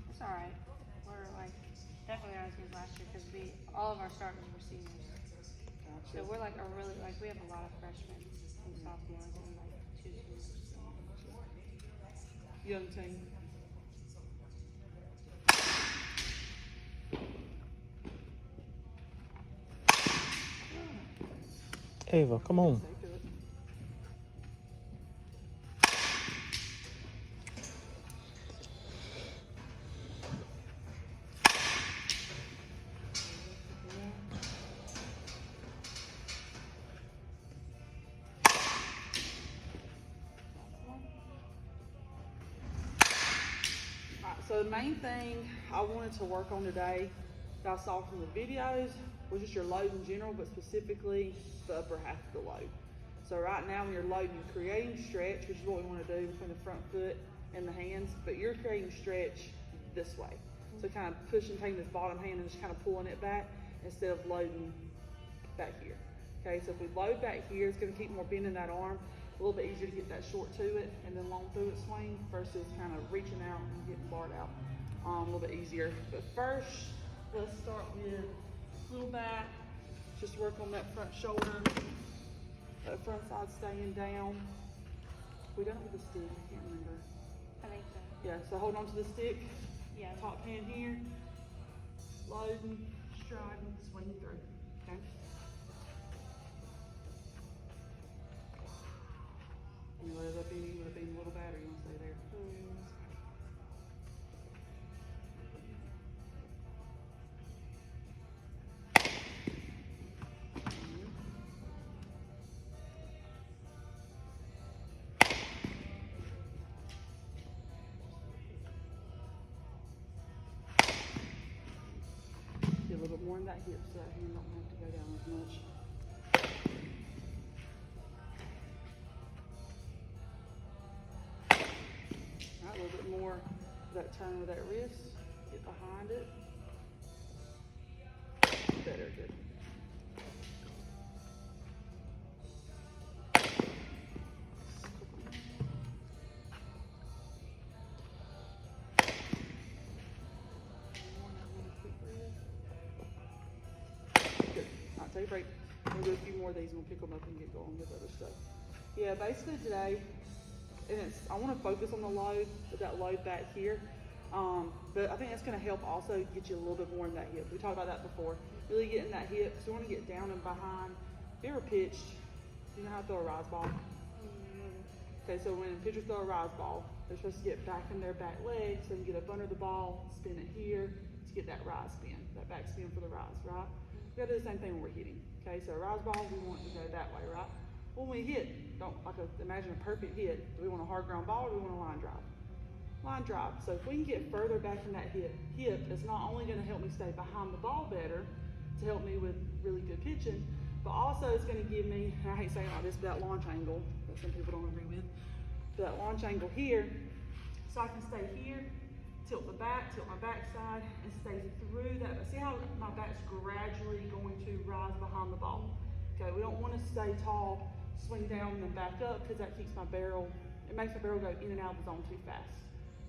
It's all right. We're like definitely not as good as last year because all of our starters were seniors. So we're like we have a lot of freshmen and sophomores and like 2 juniors. Young team. Ava, come on. So the main thing I wanted to work on today that I saw from the videos was just your load in general, but specifically the upper half of the load. So right now when you're loading, you're creating stretch, which is what we want to do between the front foot and the hands, but you're creating stretch this way. So kind of pushing, taking this bottom hand and just kind of pulling it back instead of loading back here. Okay, so if we load back here, it's going to keep more bend in that arm. A little bit easier to get that short to it and then long through it swing versus kind of reaching out and getting barred out. A little bit easier. But first, let's start with little back. Just work on that front shoulder, that front side staying down. We done it with the stick, I can't remember. I think so. Yeah, so hold on to the stick. Yeah. Top hand here. Loading, striding, swinging through. Okay. You let it up any, would it be a little bad or you want to stay there? Get a little bit more in that hip so that hand don't have to go down as much. All right, a little bit more of that turn with that wrist. Get behind it. Better, good. Good. All right, take a break. We'll do a few more of these and we'll pick them up and get going with other stuff. Yeah, basically today, and I want to focus on the load, with that load back here. But I think that's going to help also get you a little bit more in that hip. We talked about that before. Really getting that hip. So we want to get down and behind. If you ever pitched, you know how to throw a rise ball? Okay, so when pitchers throw a rise ball, they're supposed to get back in their back leg so they can get up under the ball, spin it here to get that rise spin, that back spin for the rise, right? We gotta do the same thing when we're hitting. Okay, so a rise ball, we want to go that way, right? When we hit, don't imagine a perfect hit. Do we want a hard ground ball or do we want a line drive? Line drive. So if we can get further back in that hip, it's not only going to help me stay behind the ball better to help me with really good pitching, but also it's going to give me, and I hate saying like this, but that launch angle that some people don't agree with, but that launch angle here, so I can stay here, tilt my backside, and stay through that. See how my back's gradually going to rise behind the ball? Okay, we don't want to stay tall, swing down and then back up because that keeps my barrel, it makes my barrel go in and out of the zone too fast.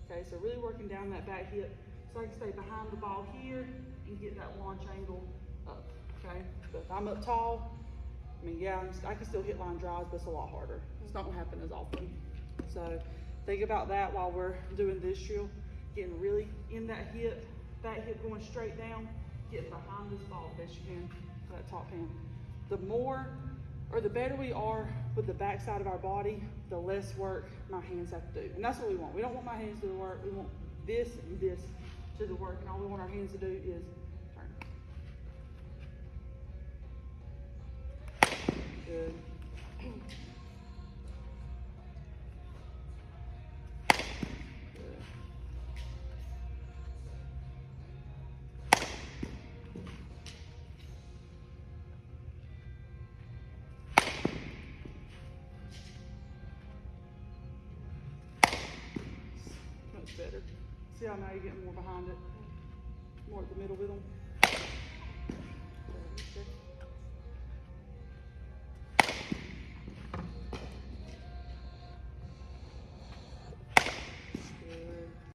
Okay, so really working down that back hip so I can stay behind the ball here and get that launch angle up, okay? But if I'm up tall, I mean, yeah, I can still hit line drives, but it's a lot harder. It's not gonna happen as often. So think about that while we're doing this drill, getting really in that hip going straight down, getting behind this ball best you can, that top hand. The more, or the better we are with the back side of our body, the less work my hands have to do. And that's what we want. We don't want my hands to do the work. We want this and this to do the work. And all we want our hands to do is turn. Good. Better. See how now you're getting more behind it, more at the middle with them.